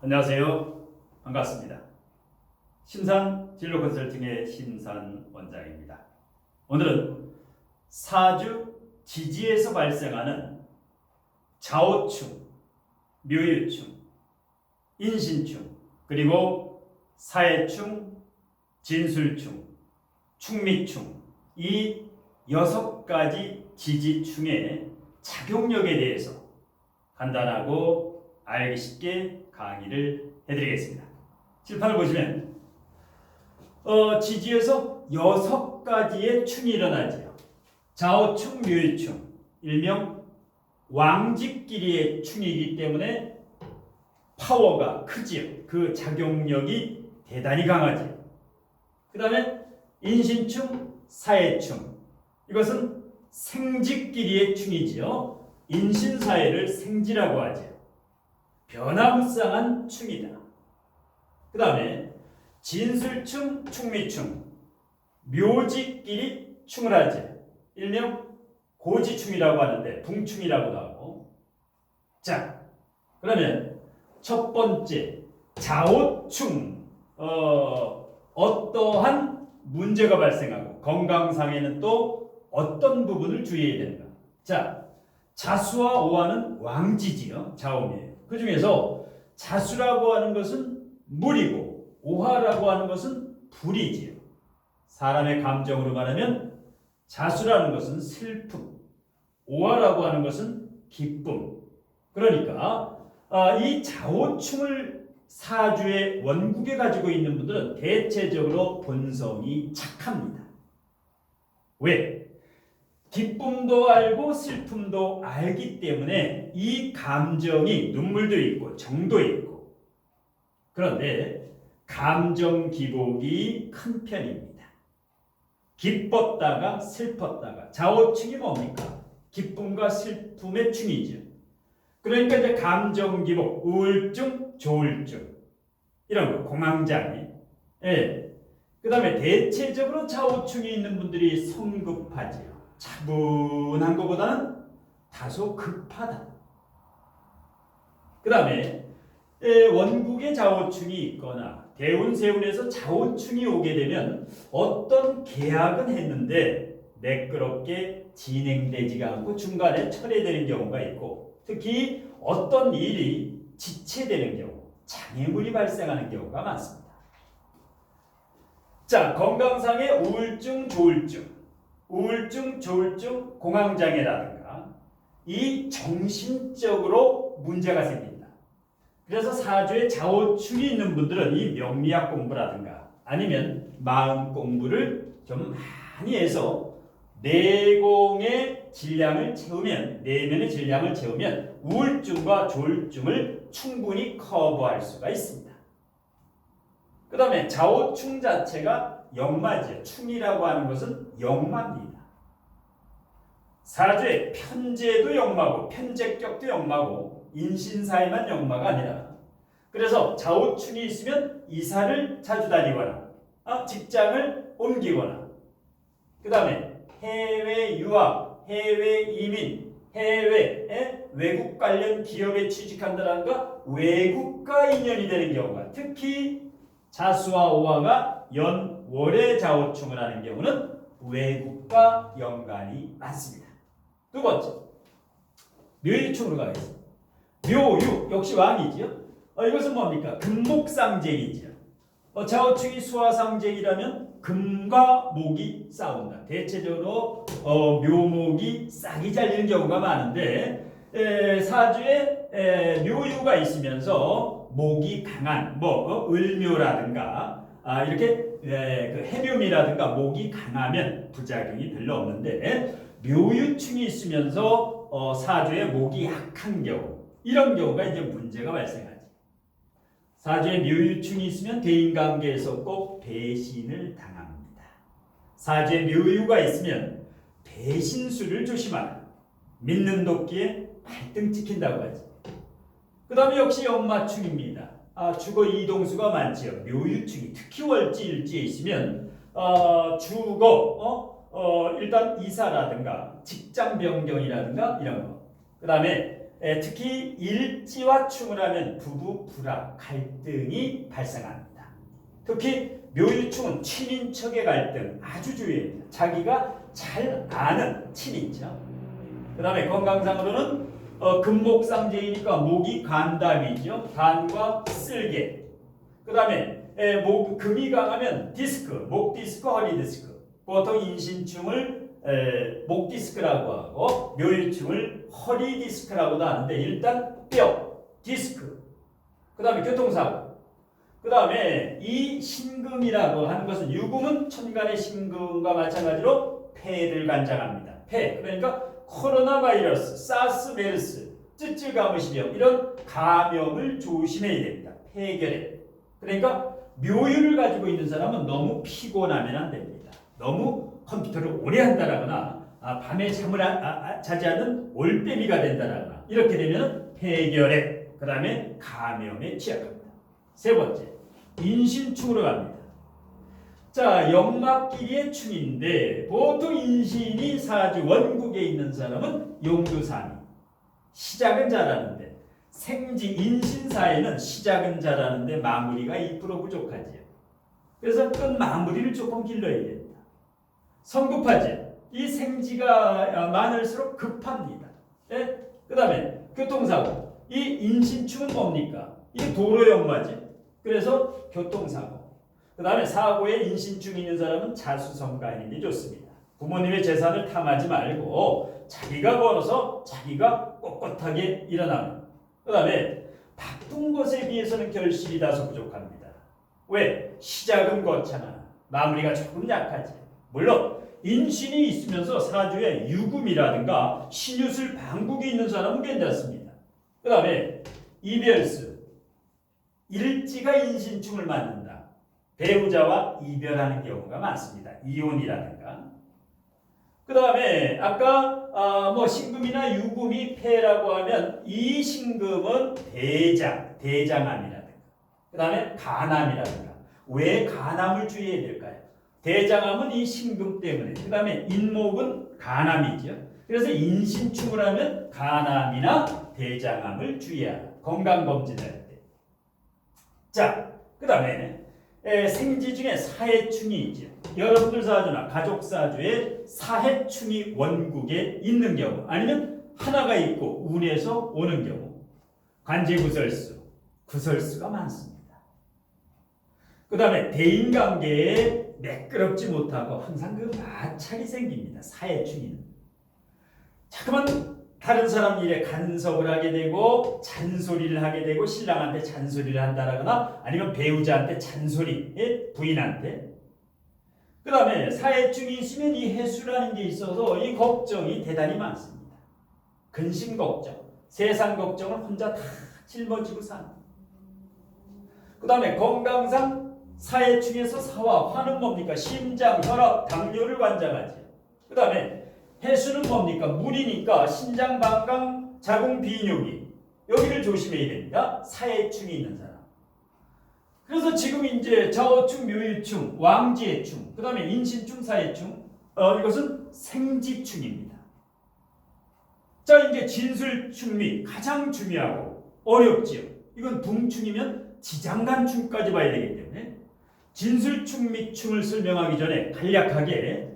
안녕하세요. 반갑습니다. 신산 진로 컨설팅의 신산 원장입니다. 오늘은 사주 지지에서 발생하는 자오충, 묘유충, 인신충, 그리고 사해충, 진술충, 충미충, 이 6가지 지지충의 작용력에 대해서 간단하고 알기 쉽게 강의를 해드리겠습니다. 칠판을 보시면 지지에서 6가지의 충이 일어나지요. 자오충, 묘유충, 일명 왕지끼리의 충이기 때문에 파워가 크지요. 그 작용력이 대단히 강하지요. 그 다음에 인신충, 사해충, 이것은 생지끼리의 충이지요. 인신사해를 생지라고 하지요. 변화무쌍한 충이다. 그 다음에 진술충, 충미충, 묘지끼리 충을 하지. 일명 고지충이라고 하는데 붕충이라고도 하고. 자, 그러면 첫 번째 자오충, 어떠한 문제가 발생하고 건강상에는 또 어떤 부분을 주의해야 되는가. 자, 자수와 오화는 왕지지요. 자오미에요. 그 중에서 자수라고 하는 것은 물이고 오화라고 하는 것은 불이지요. 사람의 감정으로 말하면 자수라는 것은 슬픔, 오화라고 하는 것은 기쁨. 그러니까 이 자오충을 사주의 원국에 가지고 있는 분들은 대체적으로 본성이 착합니다. 왜? 기쁨도 알고 슬픔도 알기 때문에 이 감정이 눈물도 있고 정도 있고, 그런데 감정 기복이 큰 편입니다. 기뻤다가 슬펐다가. 자오충이 뭡니까? 기쁨과 슬픔의 충이죠. 그러니까 이제 감정 기복, 우울증, 조울증, 이런 거, 공황장애. 예. 그 다음에 대체적으로 자오충이 있는 분들이 성급하지요. 차분한 것보다는 다소 급하다. 그 다음에 원국에 자오충이 있거나 대운세운에서 자오충이 오게 되면 어떤 계약은 했는데 매끄럽게 진행되지가 않고 중간에 철회되는 경우가 있고, 특히 어떤 일이 지체되는 경우, 장애물이 발생하는 경우가 많습니다. 자, 건강상의 우울증, 조울증, 우울증, 조울증, 공황장애라든가 이 정신적으로 문제가 생긴다. 그래서 사주에 자오충이 있는 분들은 이 명리학 공부라든가 아니면 마음 공부를 좀 많이 해서 내공의 질량을 채우면, 내면의 질량을 채우면 우울증과 조울증을 충분히 커버할 수가 있습니다. 그 다음에 자오충 자체가 역마지요. 충이라고 하는 것은 역마입니다. 사주에 편재도 역마고 편재격도 역마고 인신사에만 역마가 아니라, 그래서 자오충이 있으면 이사를 자주 다니거나 직장을 옮기거나, 그 다음에 해외 유학, 해외 이민, 해외에 외국 관련 기업에 취직한다든가 외국과 인연이 되는 경우가, 특히 자수와 오화가 연월에 자오충을 하는 경우는 외국과 연관이 많습니다. 두 번째, 묘유충으로 가겠습니다. 묘유 역시 왕이지요. 이것은 뭡니까? 금목상쟁이지요. 자오충이 수화상쟁이라면 금과 목이 싸운다. 대체적으로 묘목이 싹이 잘리는 경우가 많은데, 사주에 묘유가 있으면서 목이 강한 을묘라든가 이렇게 그 해묘미라든가 목이 강하면 부작용이 별로 없는데, 묘유충이 있으면서 사주에 목이 약한 경우, 이런 경우가 이제 문제가 발생하지. 사주에 묘유충이 있으면 대인관계에서 꼭 배신을 당합니다. 사주에 묘유가 있으면 배신수를 조심하라. 믿는 도끼에 발등 찍힌다고 하지. 그 다음에 역시 역마충입니다. 주거 이동수가 많지요. 묘유충이 특히 월지일지에 있으면 주거 일단 이사라든가 직장 변경이라든가 이런 거. 그 다음에 특히 일지와 충을 하면 부부 불화, 갈등이 발생합니다. 특히 묘일충은 친인척의 갈등 아주 주의해야 자기가 잘 아는 친인척. 그 다음에 건강상으로는 금목상제이니까 목이 간담이죠. 간과 쓸개. 그 다음에 금이 강하면 디스크, 목 디스크, 허리 디스크. 보통 인신충을 목 디스크라고 하고 묘일충을 허리 디스크라고도 하는데 일단 뼈, 디스크. 그 다음에 교통사고. 그 다음에 이 신금이라고 하는 것은 유금은 천간의 신금과 마찬가지로 폐를 관장합니다. 폐. 그러니까 코로나 바이러스, 사스, 메르스, 쯔쯔가무시병 이런 감염을 조심해야 됩니다. 폐결핵. 그러니까 묘유를 가지고 있는 사람은 너무 피곤하면 안 됩니다. 너무 컴퓨터를 오래 한다라거나 밤에 잠을 자지 않는 올빼미가 된다라거나 이렇게 되면 폐결핵, 그 다음에 감염에 취약합니다. 세 번째, 인신충으로 갑니다. 자, 역막끼리의 충인데 보통 인신이 사주 원국에 있는 사람은 용두삼이 시작은 잘하는데 생지 인신사에는 시작은 잘하는데 마무리가 2% 부족하지요. 그래서 끝 마무리를 조금 길러야 됩니다. 성급하지. 이 생지가 많을수록 급합니다. 예? 그 다음에 교통사고. 이 인신충은 뭡니까? 이 도로역마지. 그래서 교통사고. 그 다음에 사고에 인신충이 있는 사람은 자수성가하는 게 좋습니다. 부모님의 재산을 탐하지 말고 자기가 벌어서 자기가 꼿꼿하게 일어나는. 그 다음에 바쁜 것에 비해서는 결실이 다소 부족합니다. 왜? 시작은 거창하나 마무리가 조금 약하지. 물론 인신이 있으면서 사주에 유금이라든가 신유술 방국이 있는 사람은 괜찮습니다. 그 다음에 이별수. 일지가 인신충을 만든다. 배우자와 이별하는 경우가 많습니다. 이혼이라든가. 그 다음에 아까 신금이나 유금이 폐라고 하면 이 신금은 대장암이라든가. 그 다음에 간암이라든가. 왜 간암을 주의해야 될까요? 대장암은 이 신금 때문에. 그 다음에 인목은 간암이죠. 그래서 인신충을 하면 간암이나 대장암을 주의하라. 건강검진할 때. 자, 그 다음에 생지 중에 사해충이 있죠. 여러분들 사주나 가족 사주에 사해충이 원국에 있는 경우 아니면 하나가 있고 운에서 오는 경우 관제구설수, 구설수가 많습니다. 그 다음에 대인관계에 매끄럽지 못하고 항상 그 마찰이 생깁니다. 사해충이는. 자꾸만 다른 사람 일에 간섭을 하게 되고 잔소리를 하게 되고 신랑한테 잔소리를 한다라거나 아니면 배우자한테 잔소리, 부인한테. 그 다음에 사해충이 있으면 이 해수라는 게 있어서 이 걱정이 대단히 많습니다. 근심 걱정, 세상 걱정을 혼자 다 짊어지고 사는. 그 다음에 건강상 사해충에서 사와 화는 뭡니까? 심장, 혈압, 당뇨를 관장하지. 그 다음에 해수는 뭡니까? 물이니까 신장, 방광, 자궁, 비뇨기 여기를 조심해야 됩니다. 사해충이 있는 사람. 그래서 지금 이제 자오충, 묘일충, 왕지해충, 그 다음에 인신충, 사해충 이것은 생지충입니다. 자, 이제 진술충미 가장 중요하고 어렵지요. 이건 붕충이면 지장간충까지 봐야 되기 때문에 진술충미충을 설명하기 전에 간략하게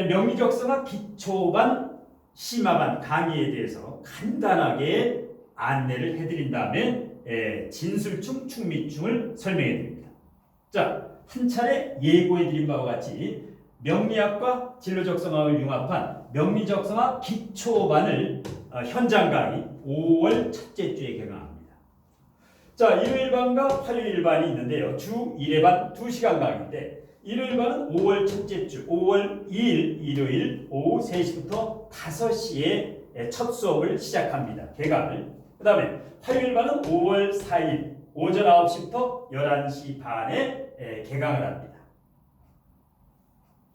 명리적성과 기초반, 심화반 강의에 대해서 간단하게 안내를 해드린 다음에 진술충, 충미충을 설명해 드립니다. 자, 한 차례 예고해 드린 바와 같이 명리학과 진로적성학을 융합한 명리적성학 기초반을 현장 강의 5월 첫째 주에 개강합니다. 자, 일요일반과 화요일반이 있는데요. 주 1회반 2시간 강의인데 일요일반은 5월 첫째 주 5월 2일 일요일 오후 3시부터 5시에 첫 수업을 시작합니다. 개강을. 그 다음에 화요일반은 5월 4일 오전 9시부터 11시 반에 개강을 합니다.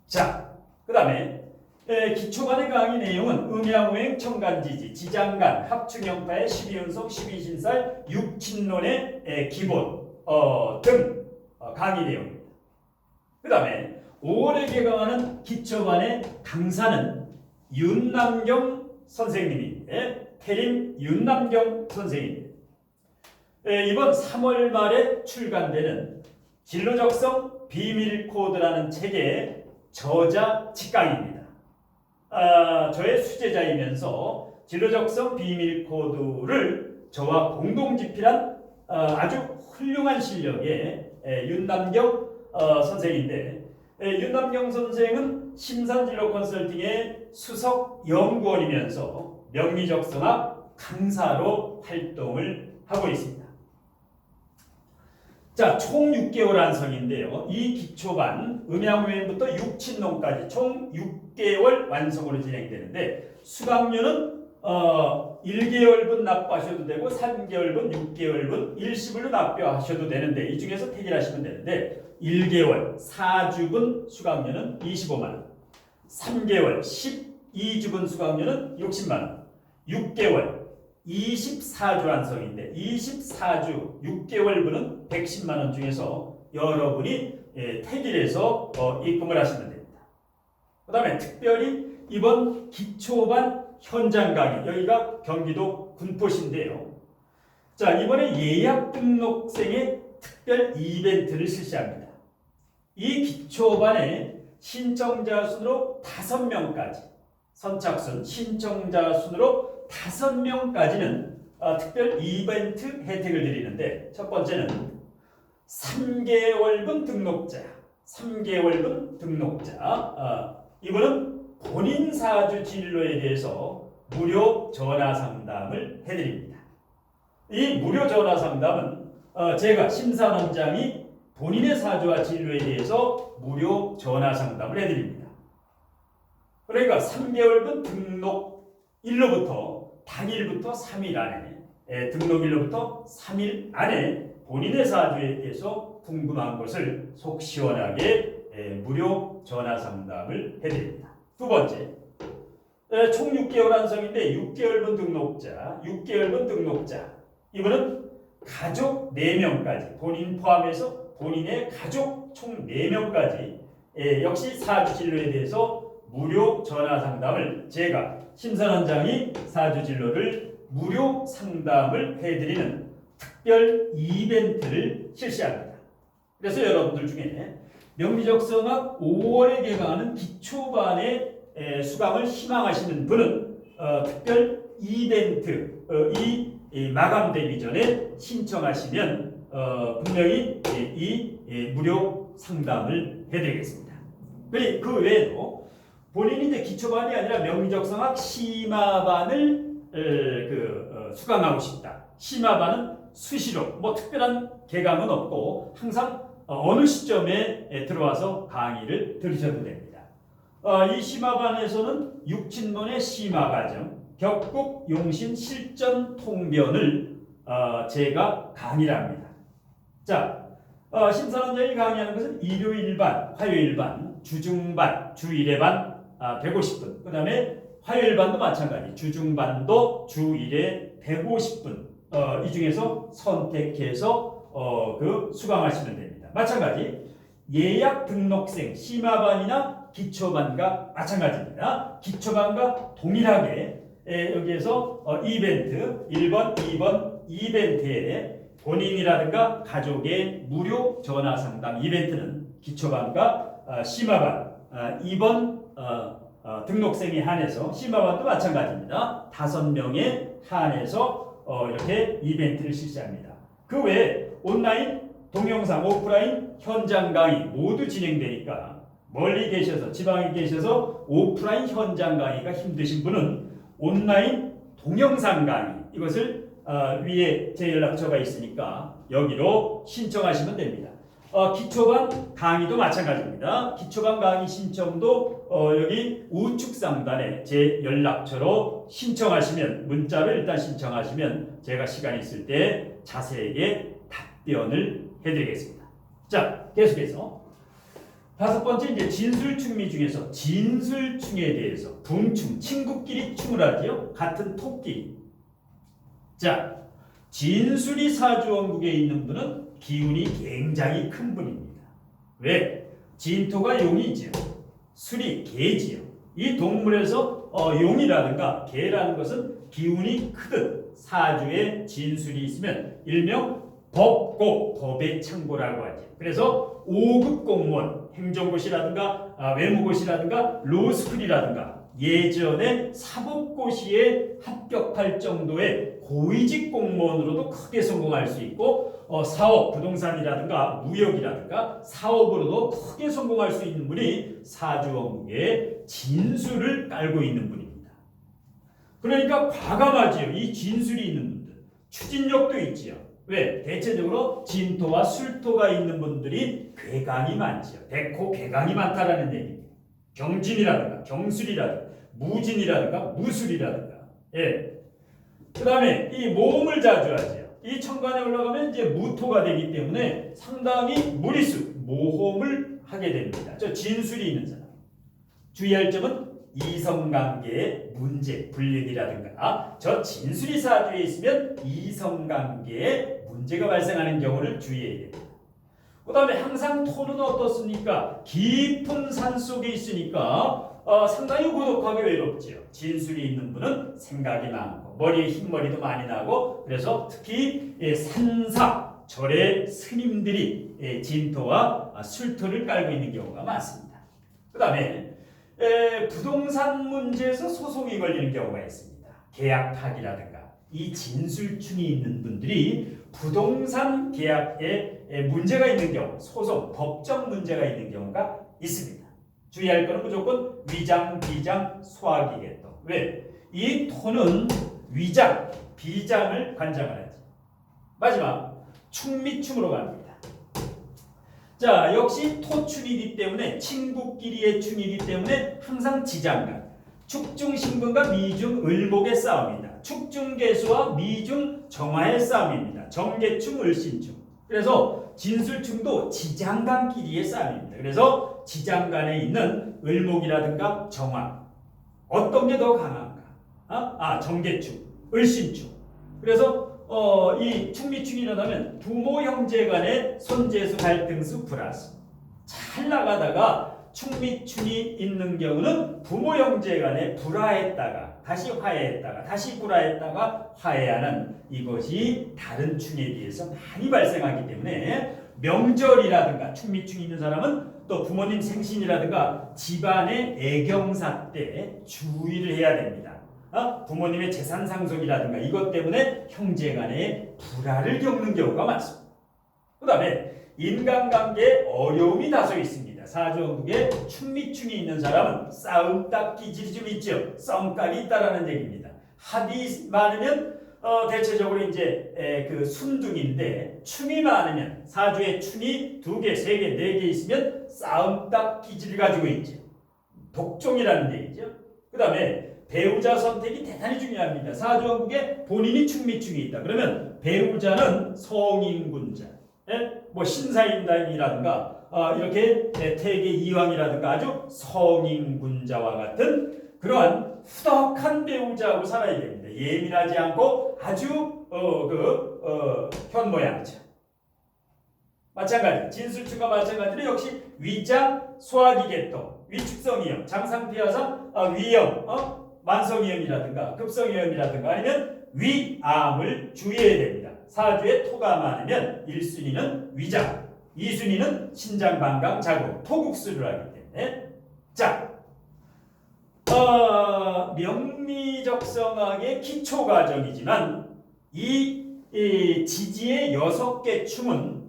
자, 그 다음에 기초반의 강의 내용은 음양오행, 청간지지, 지장간, 합충형파의 12운석, 12신살, 육친론의 기본 등 강의 내용입니다. 그 다음에 5월에 개강하는 기초반의 강사는 윤남경 선생님인데 태림 윤남경 선생입니다. 이번 3월 말에 출간되는 진로적성 비밀코드라는 책의 저자 직강입니다. 저의 수제자이면서 진로적성 비밀코드를 저와 공동 집필한 아주 훌륭한 실력의 윤남경 선생인데, 윤남경 선생은 심산진로 컨설팅의 수석 연구원이면서 명리적성학 강사로 활동을 하고 있습니다. 자, 총 6개월 완성인데요. 이 기초반 음양후면부터 육친론까지 총 6개월 완성으로 진행되는데, 수강료는 1개월분 납부하셔도 되고 3개월분, 6개월분 일시불로 납부하셔도 되는데, 이 중에서 택일하시면 되는데, 1개월 4주분 수강료는 25만 원, 3개월 12주분 수강료는 60만 원, 6개월 24주 완성인데 24주 6개월분은 110만 원 중에서 여러분이 택일해서 입금을 하시면 됩니다. 그 다음에 특별히 이번 기초반 현장 강의, 여기가 경기도 군포시인데요. 자, 이번에 예약 등록생의 특별 이벤트를 실시합니다. 이 기초반에 신청자 순으로 5명까지, 선착순 신청자 순으로 5명까지는 특별 이벤트 혜택을 드리는데, 첫 번째는 3개월분 등록자, 3개월분 등록자, 이분은 본인 사주 진로에 대해서 무료 전화 상담을 해드립니다. 이 무료 전화 상담은 제가 심사원장이 본인의 사주와 진로에 대해서 무료 전화 상담을 해드립니다. 그러니까 3개월분 등록일로부터 당일부터 3일 안에, 등록일로부터 3일 안에 본인의 사주에 대해서 궁금한 것을 속 시원하게 무료 전화 상담을 해드립니다. 두 번째, 총 6개월 완성인데 6개월분 등록자, 이분은 가족 4명까지, 본인 포함해서 본인의 가족 총 4명까지 역시 사주 진로에 대해서 무료 전화 상담을, 제가 심사원장이 사주 진로를 무료 상담을 해드리는 특별 이벤트를 실시합니다. 그래서 여러분들 중에 명리적성학 5월에 개강하는 기초반의 수강을 희망하시는 분은 특별 이벤트 이 마감되기 전에 신청하시면 분명히 이 무료 상담을 해드리겠습니다. 그 외에도 본인이 이제 기초반이 아니라 명리적성학 심화반을 수강하고 싶다. 심화반은 수시로 특별한 개강은 없고 항상 어느 시점에 들어와서 강의를 들으셔도 됩니다. 이 심화반에서는 육친론의 심화과정, 격국 용신 실전 통변을 제가 강의를 합니다. 자, 심사원장이 강의하는 것은 일요일반, 화요일반, 주중반, 주일에반 150분, 그 다음에 화요일반도 마찬가지, 주중반도 주일에 150분, 이 중에서 선택해서 수강하시면 됩니다. 마찬가지 예약 등록생 심화반이나 기초반과 마찬가지입니다. 기초반과 동일하게 여기에서 이벤트 1번, 2번 이벤트에 본인이라든가 가족의 무료 전화 상담 이벤트는 기초반과 심화반 2번 등록생에 한해서, 심화반도 마찬가지입니다. 5명에 한해서 이렇게 이벤트를 실시합니다. 그 외에 온라인, 동영상, 오프라인, 현장 강의 모두 진행되니까 멀리 계셔서, 지방에 계셔서 오프라인 현장 강의가 힘드신 분은 온라인 동영상 강의, 이것을 위에 제 연락처가 있으니까 여기로 신청하시면 됩니다. 기초반 강의도 마찬가지입니다. 기초반 강의 신청도 여기 우측 상단에 제 연락처로 신청하시면, 문자로 일단 신청하시면 제가 시간 있을 때 자세하게 답변을 해드리겠습니다. 자, 계속해서 5번째, 이제 진술충미 중에서 진술충에 대해서, 분충, 친구끼리 충을 하지요. 같은 토끼. 자, 진술이 사주원국에 있는 분은 기운이 굉장히 큰 분입니다. 왜? 진토가 용이지요. 술이 개지요. 이 동물에서 용이라든가 개라는 것은 기운이 크듯 사주에 진술이 있으면 일명 법고, 법의 창고라고 하죠. 그래서 5급 공무원, 행정고시라든가 외무고시라든가 로스쿨이라든가 예전에 사법고시에 합격할 정도의 고위직 공무원으로도 크게 성공할 수 있고 사업, 부동산이라든가 무역이라든가 사업으로도 크게 성공할 수 있는 분이 사주원국의 진술을 깔고 있는 분입니다. 그러니까 과감하지요. 이 진술이 있는 분들. 추진력도 있지요. 왜? 대체적으로 진토와 술토가 있는 분들이 괴강이 많지요. 백호 괴강이 많다라는 얘기입니다. 경진이라든가 경술이라든가 무진이라든가 무술이라든가. 예. 그 다음에 이 모험을 자주 하지요. 이 천간에 올라가면 이제 무토가 되기 때문에 상당히 무리수, 모험을 하게 됩니다. 저 진술이 있는 사람. 주의할 점은 이성관계의 문제, 불륜이라든가 저 진술이 사주에 있으면 이성관계에 문제가 발생하는 경우를 주의해야 됩니다. 그 다음에 항상 토는 어떻습니까? 깊은 산 속에 있으니까 상당히 고독하게 외롭지요. 진술이 있는 분은 생각이 많고 머리에 흰머리도 많이 나고 그래서 특히 산사, 절의 스님들이 진토와 술토를 깔고 있는 경우가 많습니다. 그 다음에 부동산 문제에서 소송이 걸리는 경우가 있습니다. 계약 파기라든가 이 진술충이 있는 분들이 부동산 계약에 문제가 있는 경우, 소송, 법적 문제가 있는 경우가 있습니다. 주의할 것은 무조건 위장, 비장, 소화기겠다. 왜? 이 토는 위장, 비장을 관장을 하지. 마지막 충미충으로 갑니다. 자, 역시 토충이기 때문에 친구끼리의 충이기 때문에 항상 지장간, 축중신금과 미중 을목의 싸움이다. 축중개수와 미중 정화의 싸움입니다. 정계충, 을신충. 그래서 진술충도 지장간끼리의 싸움입니다. 그래서 지장간에 있는 을목이라든가 정화 어떤 게 더 강한가? 정계충, 을신충. 그래서 이 충미충이 일어나면 부모 형제 간의 손재수 갈등수 불화수. 잘 나가다가 충미충이 있는 경우는 부모 형제 간에 불화했다가 다시 화해했다가 다시 불화했다가 화해하는 이것이 다른 충에 비해서 많이 발생하기 때문에 명절이라든가 충미충이 있는 사람은 또 부모님 생신이라든가 집안의 애경사 때 주의를 해야 됩니다. 부모님의 재산 상속이라든가 이것 때문에 형제간의 불화를 겪는 경우가 많습니다. 그 다음에 인간관계에 어려움이 다소 있습니다. 사주원국에 충미충이 있는 사람은 싸움딱 기질이 좀 있죠. 썸깔이 있다라는 얘기입니다. 합이 많으면 대체적으로 이제 그 순둥인데 충이 많으면 사주에 충이 2개, 3개, 4개 있으면 싸움딱 기질을 가지고 있죠. 독종이라는 얘기죠. 그 다음에 배우자 선택이 대단히 중요합니다. 사주원국에 본인이 충미충이 있다. 그러면 배우자는 성인군자, 뭐 신사임당이라든가 이렇게 태계 이황이라든가 아주 성인군자와 같은 그러한 후덕한 배우자하고 살아야 됩니다. 예민하지 않고 아주 현모양처. 마찬가지 진술충과 마찬가지로 역시 위장, 소화기계통, 위축성이염, 장상피하상, 위염, 만성위염이라든가 급성위염이라든가 아니면 위암을 주의해야 됩니다. 사주에 토가 많으면 1순위는 위장, 2순위는 신장, 방광, 자궁, 토국수를 하기 때문에 자, 명리적성학의 기초 과정이지만 이 지지의 6개 충은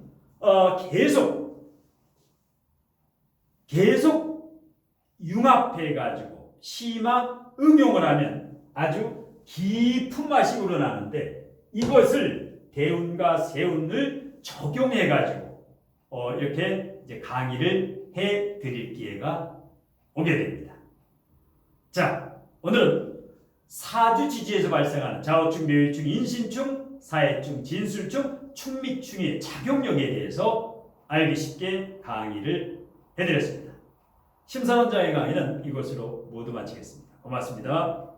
계속 융합해가지고 심화 응용을 하면 아주 깊은 맛이 우러나는데 이것을 대운과 세운을 적용해가지고 이렇게 이제 강의를 해드릴 기회가 오게 됩니다. 자, 오늘은 사주지지에서 발생하는 좌우충, 묘유충, 인신충, 사해충, 진술충, 충미충의 작용력에 대해서 알기 쉽게 강의를 해드렸습니다. 심사원장의 강의는 이것으로 모두 마치겠습니다. 고맙습니다.